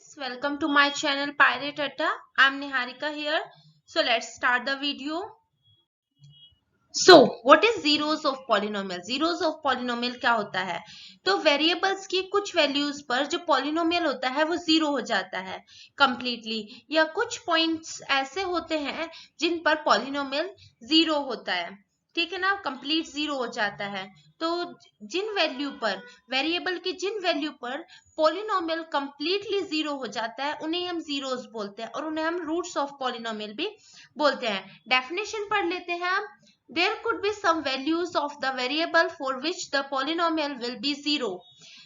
friends, welcome to my channel Pirate Atta. I'm Niharika here. So let's start the video. So what is zeros of polynomial? Zeros of polynomial क्या होता है? तो variables की कुछ values पर जो polynomial होता है वो जीरो हो जाता है कंप्लीटली, या कुछ पॉइंट्स ऐसे होते हैं जिन पर पॉलिनोमियल जीरो होता है, ठीक है ना, कंप्लीट जीरो हो जाता है। तो जिन वैल्यू पर वेरिएबल की जिन वैल्यू पर पॉलिनोमियल कंप्लीटली जीरो हो जाता है उन्हें हम जीरोस बोलते हैं और उन्हें हम रूट्स ऑफ पॉलिनोमियल भी बोलते हैं। डेफिनेशन पढ़ लेते हैं हम। There could be some values of the variable for which the polynomial will be zero.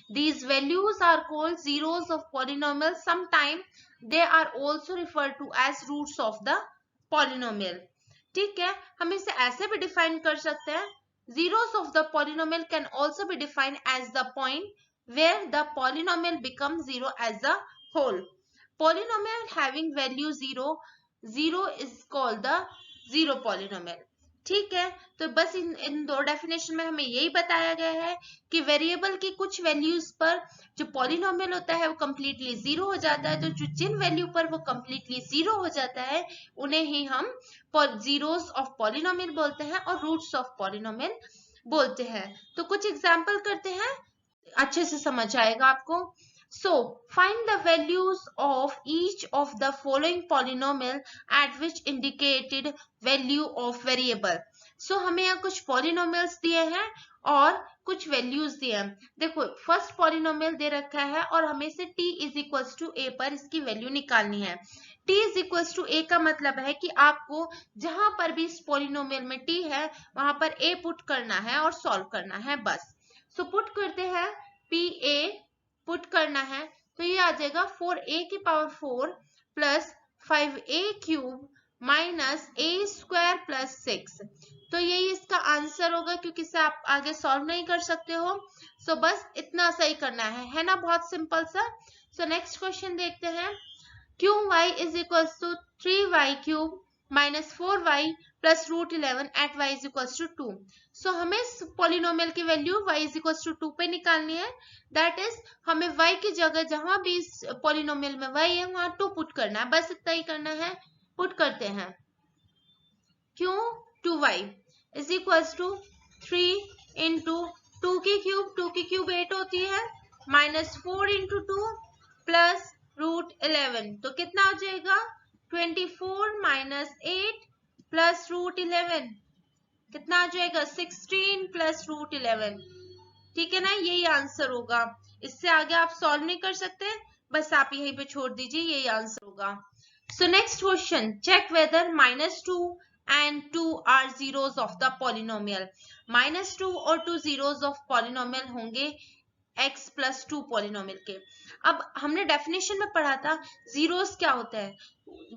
These values are called zeros of polynomial. Sometimes they are also referred to as roots of the polynomial. ठीक है, हम इसे ऐसे भी define कर सकते हैं। Zeros of the polynomial can also be defined as the point where the polynomial becomes zero as a whole. Polynomial having value zero is called the zero polynomial. ठीक है, तो बस इन दो डेफिनेशन में हमें यही बताया गया है कि वेरिएबल की कुछ वैल्यूज पर जो पॉलिनोमियल होता है वो कंप्लीटली जीरो हो जाता है। तो जिन वैल्यू पर वो कंप्लीटली जीरो हो जाता है उन्हें ही हम जीरोस ऑफ पॉलिनोमियल बोलते हैं और रूट्स ऑफ पॉलिनोमियल बोलते हैं। तो कुछ एग्जांपल करते हैं, अच्छे से समझ आएगा आपको। So, find the values of each of the following polynomial at which indicated value of variable. So, हमें यहाँ कुछ polynomials दिए हैं और कुछ values दिए हैं। देखो, फर्स्ट polynomial दे रखा है और हमें से t is equals to a पर इसकी वैल्यू निकालनी है। t is equals to a का मतलब है कि आपको जहां पर भी इस polynomial में t है वहां पर a पुट करना है और सॉल्व करना है बस। So, पुट करते हैं pa पुट करना है तो ये आ जाएगा 4a की power 4 plus 5a cube minus a square plus 6। तो यही इसका आंसर होगा क्योंकि इसे आप आगे सॉल्व नहीं कर सकते हो। सो बस इतना सही करना है ना, बहुत सिंपल सा। सो नेक्स्ट क्वेश्चन देखते हैं। Cube y is equal to 3y cube minus 4y plus root 11 at y is equal to 2। So हमें पॉलिनोमियल की value y is equal to 2 पे निकालनी है। दैट इज हमें y की जगह जहां भी इस पॉलिनोमियल में y है वहां 2 पुट करना है, बस इतना ही करना है। पुट करते हैं क्यों 2y is equal to 3 into 2 की क्यूब 8 होती है माइनस 4 इंटू 2 प्लस रूट 11। तो कितना हो जाएगा 24 माइनस 8 प्लस रूट 11 कितना आ जाएगा 16 प्लस रूट 11। ठीक है ना, यही आंसर होगा। इससे आगे आप सॉल्व नहीं कर सकते, बस आप यहीं पे छोड़ दीजिए, यही आंसर होगा। So next question, check whether -2 and 2 are zeros of the polynomial. -2 और 2 zeros of polynomial होंगे x प्लस 2 पॉलिनोमियल के। अब हमने डेफिनेशन में पढ़ा था जीरोस क्या होता है,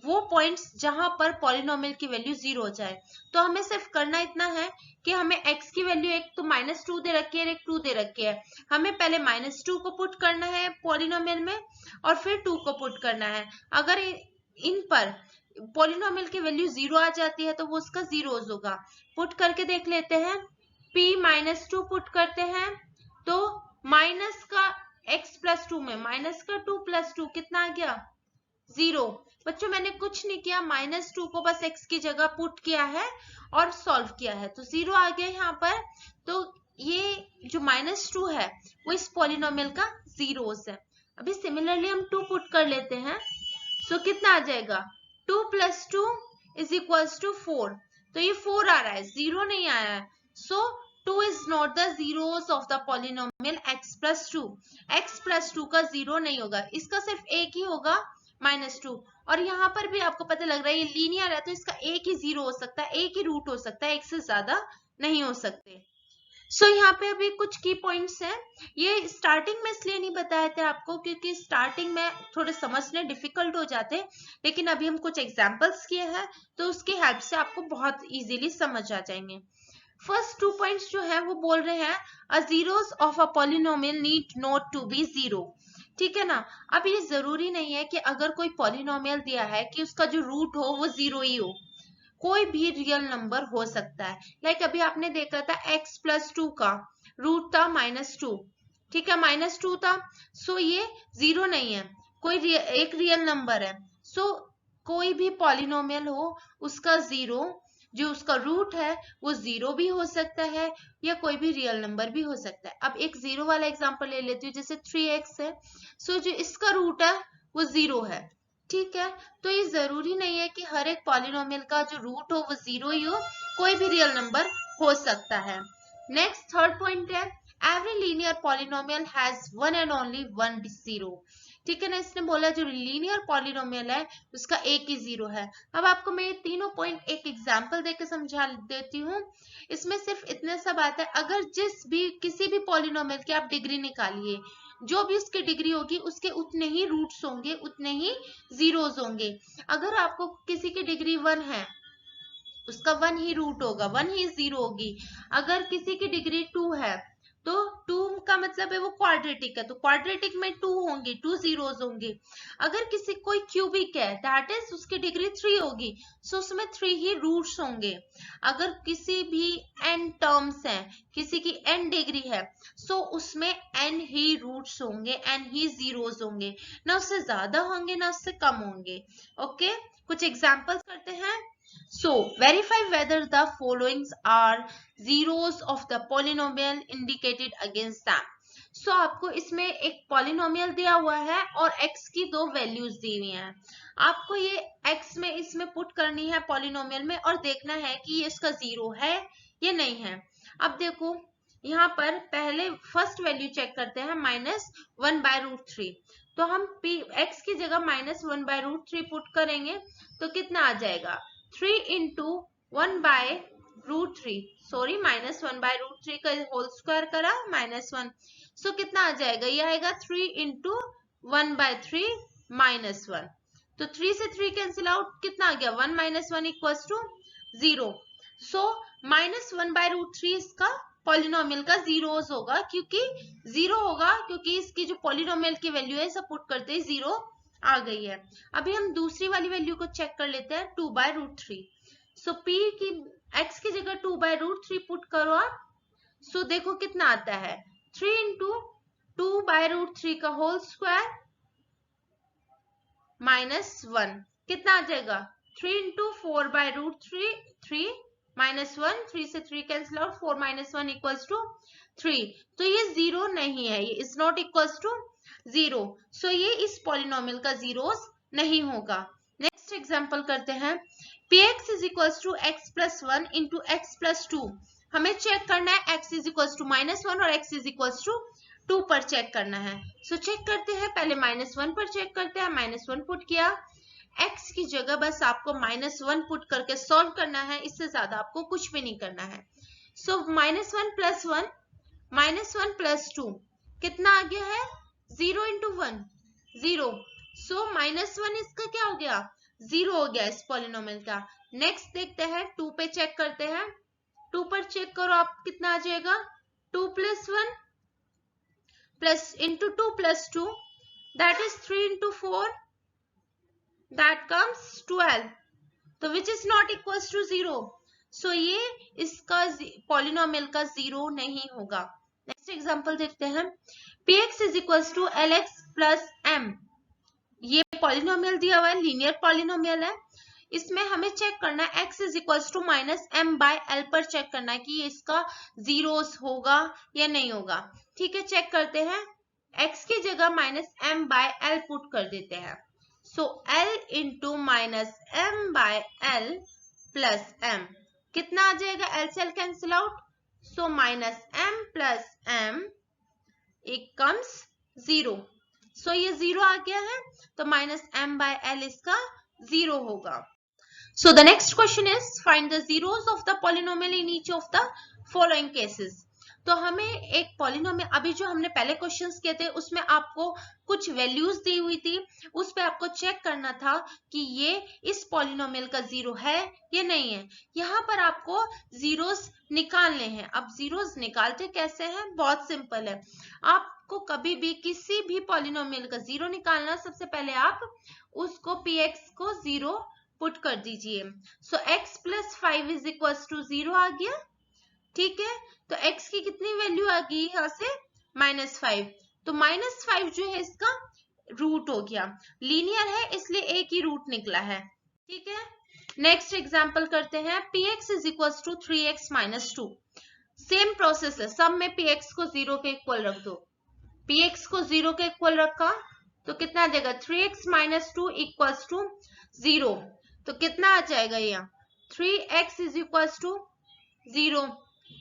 वो पॉइंट्स जहां पर पॉलिनोमियल की वैल्यू जीरो हो जाए। तो हमें सिर्फ करना इतना है कि हमें x की वैल्यू एक तो -2 दे रखी है और एक 2 दे रखी है। हमें पहले -2 को पुट करना है पॉलिनोमियल में और फिर 2 को पुट करना है। अगर इन पर पॉलिनोमियल की वैल्यू जीरो आ जाती है तो वो उसका जीरोस होगा। पुट करके देख लेते हैं। p-2 पुट करते हैं तो माइनस का x प्लस 2 में माइनस का 2 प्लस 2 कितना आ गया 0। बच्चों मैंने कुछ नहीं किया, -2 को बस x की जगह पुट किया है और सॉल्व किया है तो 0 आ गया यहाँ पर। तो ये जो -2 है वो इस पॉलिनोमियल का जीरोस है। अभी सिमिलरली हम 2 पुट कर लेते हैं। सो कितना आ जाएगा 2 प्लस 2 इज इक्वल टू 4। तो ये 4 आ रहा है, 0 नहीं आया है। सो 2 is not the zeros of the polynomial x plus 2. x plus 2 का 0 नहीं होगा, इसका सिर्फ एक ही होगा -2। और यहाँ पर भी आपको पता लग रहा है ये लीनियर है तो इसका एक ही 0 हो सकता है, एक ही रूट हो सकता है, एक से ज्यादा नहीं हो सकते। सो यहाँ पे अभी कुछ की पॉइंट्स हैं। ये स्टार्टिंग में इसलिए नहीं बताए थे आपको क्योंकि स्टार्टिंग में थोड़े समझने डिफिकल्ट हो जाते, लेकिन अभी हम कुछ एग्जाम्पल्स किए हैं तो उसकी हेल्प से आपको बहुत इजीली समझ आ जाएंगे। फर्स्ट 2 पॉइंट्स जो है वो बोल रहे हैं अ zeros of a polynomial need not to be zero। ठीक है ना, अब ये जरूरी नहीं है कि अगर कोई पॉलिनोमियल दिया है कि उसका जो रूट हो वो 0 ही हो, कोई भी रियल नंबर हो सकता है। लाइक अभी आपने देखा था x प्लस 2 का रूट था -2, ठीक है -2 था। सो ये 0 नहीं है, कोई एक रियल नंबर है, सो कोई भी पॉलिनोमियल हो उसका जीरो, जो उसका रूट है वो जीरो भी हो सकता है या कोई भी रियल नंबर भी हो सकता है। अब एक जीरो वाला एग्जांपल ले लेती हूँ, जैसे 3x है, सो जो इसका रूट है वो जीरो है, ठीक है। तो ये जरूरी नहीं है कि हर एक पॉलिनोमियल का जो रूट हो वो जीरो ही हो, कोई भी रियल नंबर हो सकता है। नेक्स्ट थर्ड पॉइंट है, every linear polynomial has one and only one zero, ठीक है ना। इसने बोला जो लीनियर पॉलिनोमियल है उसका एक ही जीरो है। अब आपको मैं ये तीनों पॉइंट एक एग्जांपल देकर समझा देती हूँ। इसमें सिर्फ इतने सा बात है, अगर किसी भी पॉलिनोमियल की आप डिग्री निकालिए, जो भी उसकी डिग्री होगी उसके उतने ही रूट्स होंगे, उतने ही जीरोस होंगे। अगर आपको किसी की डिग्री 1 है, उसका 1 ही रूट होगा, 1 ही जीरो होगी। अगर किसी की डिग्री 2 है, तो 2 का मतलब है वो क्वाड्रेटिक है, तो क्वाड्रेटिक में 2 होंगे, 2 जीरोस होंगे। अगर किसी कोई क्यूबिक है, दैट इज उसकी डिग्री 3 होगी, सो उसमें 3 ही रूट्स होंगे। अगर किसी भी n टर्म्स हैं, किसी की n डिग्री है, सो उसमें n ही रूट्स होंगे, n ही जीरोस होंगे, ना उससे ज्यादा होंगे ना उससे कम होंगे। ओके, कुछ एग्जांपल्स करते हैं। So, verify whether the following are zeros of the polynomial indicated against them. So, आपको इसमें एक polynomial दिया हुआ है और x की दो values दी हुई हैं। आपको ये x में इसमें put करनी है polynomial में और देखना है कि ये इसका जीरो है या नहीं है। अब देखो यहाँ पर पहले फर्स्ट वैल्यू चेक करते हैं, -1/√3। तो हम x की जगह -1/√3 पुट करेंगे तो कितना आ जाएगा, 3 इंटू 1/√3, सॉरी -1/√3 का होल स्क्वायर करा -1, सो कितना आ जाएगा, ये आएगा 3 इंटू 1/3 -1। तो 3 से 3 कैंसिल आउट, कितना आ गया, 1 - 1 इक्वल्स टू 0। सो -1/√3 इसका पॉलिनोमियल का जीरोस होगा, क्योंकि जीरो होगा क्योंकि इसकी जो पॉलिनोमियल की वैल्यू है सब पुट करते ही जीरो आ गई है। अभी हम दूसरी वाली वैल्यू को चेक कर लेते हैं, 2/√3। सो p की x की जगह 2/√3 पुट करो आप, सो देखो कितना आता है, 3 इंटू 2/√3 का होल स्क्वायर -1, कितना आ जाएगा, 3 इंटू 4/√3, 3 -1, 3 से 3 कैंसिल आउट, 4 - 1 इक्वल्स टू 3। तो ये जीरो नहीं है, ये is not equals to zero, so ये इस पॉलिनोमियल का जीरोस नहीं होगा। नेक्स्ट एग्जांपल करते हैं, px is equals to x plus 1 into x plus 2। हमें चेक करना है x इज इक्वल्स टू -1 और x इज इक्वल्स टू 2 पर चेक करना है। सो चेक करते हैं, पहले -1 पर चेक करते हैं, -1 पुट किया, x की जगह बस आपको -1 पुट करके सॉल्व करना है, इससे ज्यादा आपको कुछ भी नहीं करना है। सो -1 प्लस 1 -1 प्लस 2 कितना आ गया है, 0 इंटू 1 0। सो -1 इसका क्या हो गया, जीरो हो गया इस पॉलिनोमियल का। नेक्स्ट देखते हैं, 2 पे चेक करते हैं, 2 पर चेक करो आप कितना आ जाएगा, 2 + 1 plus into 2 + 2 that is 3 into 4 that comes 12, तो which is not equals to 0। So ये इसका पॉलिनोमियल का जीरो नहीं होगा। नेक्स्ट एग्जांपल देखते हैं, px is equals to lx plus m। ये पॉलिनोमियल दिया हुआ है, लीनियर पॉलिनोमियल है, इसमें हमें चेक करना है x is equals to -m/l पर चेक करना है कि इसका जीरोस होगा या नहीं होगा। ठीक है, चेक करते हैं, x की जगह -m/l पुट कर देते हैं, सो l into -m/l plus m कितना आ जाएगा, l से l cancel out, so -m plus m it comes 0। So ये 0 आ गया है, तो -m/l इसका 0 होगा। So the next question is find the zeros of the polynomial in each of the following cases. तो हमें एक पॉलिनोमियल, अभी जो हमने पहले क्वेश्चंस किए थे उसमें आपको कुछ वैल्यूज दी हुई थी, उस पे आपको चेक करना था कि ये इस पॉलिनोमियल का जीरो है या नहीं है। यहाँ पर आपको जीरोस निकालने हैं। अब जीरोस निकालते कैसे हैं, बहुत सिंपल है। आपको कभी भी किसी भी पॉलिनोमियल का जीरो निकालना, सबसे पहले आप उसको px को जीरो पुट कर दीजिए। So x plus 5 is equals to 0 आ गया, ठीक है। तो x की कितनी वैल्यू आ गई यहाँ से, -5, तो -5 जो है इसका रूट हो गया, लीनियर है इसलिए एक ही रूट निकला है। ठीक है, नेक्स्ट एग्जांपल करते हैं, px is equal to 3x minus 2। Same process है, सब में px को 0 के इक्वल रख दो। px को 0 के इक्वल रखा तो कितना देगा, 3x माइनस 2 इक्वल्स टू 0। तो कितना आ जाएगा यहाँ, 3x इज इक्वल टू 0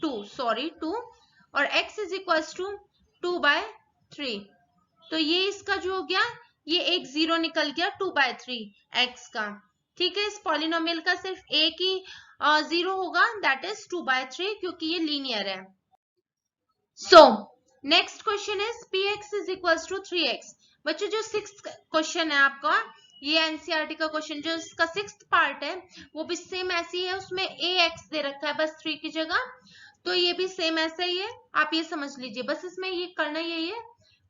2 और x इज इक्वल टू 2/3। तो ये इसका जो हो गया, ये एक 0 निकल गया 2/3 x का। ठीक है, इस पॉलिनोमियल का सिर्फ एक ही 0 होगा, दैट इज 2/3, क्योंकि ये लीनियर है। So next question is px is equal to 3x। बच्चों जो 6th क्वेश्चन है आपका, ये एनसीईआरटी का क्वेश्चन, जो इसका 6th पार्ट है वो भी सेम ऐसी है, उसमें ax दे रखा है बस 3 की जगह, तो ये भी सेम ऐसा ही है, आप ये समझ लीजिए। बस इसमें ये करना यही है,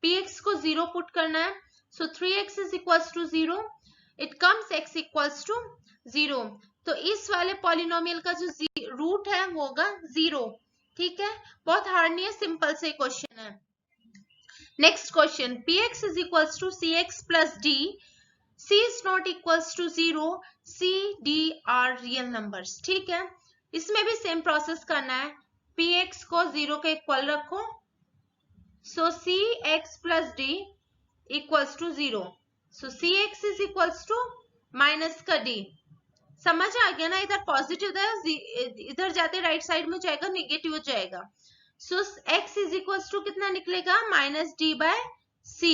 px को 0 पुट करना है। So 3x is equals to 0, it comes x equals to 0। तो इस वाले पॉलिनोमियल का जो रूट है वो होगा 0। ठीक है, बहुत हार्ड नहीं है, सिंपल से क्वेश्चन है। Next question, px is equals to cx plus d, c is not equals to 0, c d are real numbers. ठीक है, इसमें भी सेम प्रोसेस करना है, px को 0 के इक्वल रखो, so cx plus d equals to 0। So cx is equals to minus का d। समझ आ गया ना, इधर पॉजिटिव था, इधर जाते राइट साइड में जाएगा, नेगेटिव हो जाएगा। सो x इज इक्वल टू कितना निकलेगा, माइनस डी बाय सी।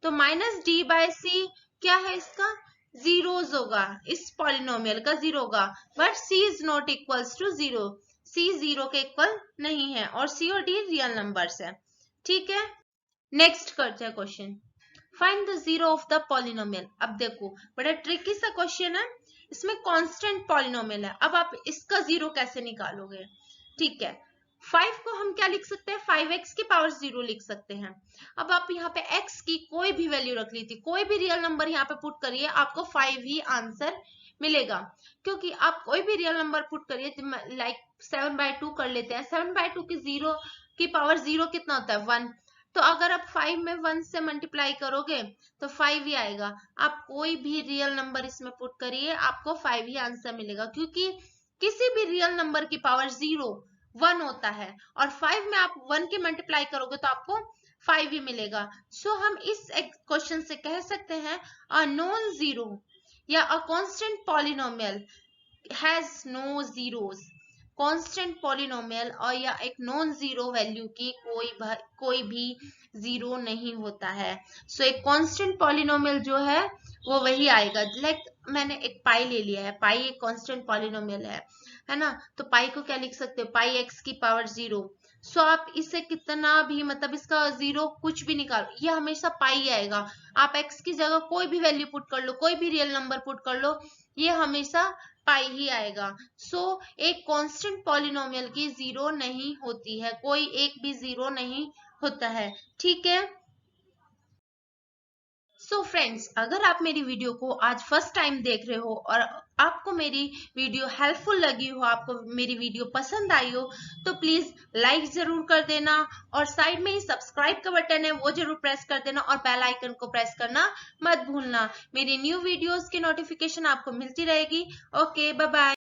तो माइनस डी बाय सी क्या है, इसका जीरोस होगा, इस पॉलिनोमियल का 0 होगा, but c is not equal to 0, c 0 के इक्वल नहीं है, और c और d रियल नंबर्स है। ठीक है, नेक्स्ट करते हैं question, find the zero of the polynomial. अब देखो बड़ा ट्रिकी सा क्वेश्चन है, इसमें कांस्टेंट पॉलिनोमियल है, अब आप इसका 0 कैसे निकालोगे। ठीक है, 5 को हम क्या लिख सकते हैं, 5x की पावर 0 लिख सकते हैं। अब आप यहाँ पे x की कोई भी वैल्यू रख ली थी, कोई भी रियल नंबर यहाँ पे पुट करिए, आपको 5 ही आंसर मिलेगा, क्योंकि आप कोई भी रियल नंबर पुट करिए, लाइक 7/2 कर लेते हैं, 7/2 की 0 की पावर 0 कितना होता है, 1। तो अगर आप 5 में 1 से मल्टीप्लाई करोगे तो 5 ही आएगा। आप कोई भी रियल नंबर इसमें पुट करिए, आपको 5 ही आंसर मिलेगा, क्योंकि किसी भी रियल नंबर की पावर 0 1 होता है, और 5 में आप 1 की मल्टीप्लाई करोगे तो आपको 5 ही मिलेगा। सो हम इस क्वेश्चन से कह सकते हैं, अ नॉन जीरो या a constant polynomial has no zeros. Constant polynomial और या एक नॉन जीरो वैल्यू की कोई भी 0 नहीं होता है। सो एक कांस्टेंट पॉलिनोमियल जो है वो वही आएगा, लाइक मैंने एक पाई ले लिया है, पाई एक कांस्टेंट पॉलिनोमियल है ना, तो पाई को क्या लिख सकते हो, पाई x की पावर 0। सो आप इसे कितना भी, मतलब इसका 0 कुछ भी निकालो, ये हमेशा पाई आएगा। आप x की जगह कोई भी वैल्यू पुट कर लो, कोई भी रियल नंबर पुट कर लो, ये हमेशा पाई ही आएगा। सो एक कांस्टेंट पॉलिनोमियल की 0 नहीं होती है, कोई एक भी 0 नहीं होता है। ठीक है, सो फ्रेंड्स, अगर आप मेरी वीडियो को आज फर्स्ट टाइम देख रहे हो और आपको मेरी वीडियो हेल्पफुल लगी हो, आपको मेरी वीडियो पसंद आई हो, तो प्लीज लाइक जरूर कर देना, और साइड में ही सब्सक्राइब का बटन है वो जरूर प्रेस कर देना, और बेल आइकन को प्रेस करना मत भूलना। मेरी न्यू वीडियोस की नोटिफिकेशन आपको मिलती रहेगी। Okay, bye bye.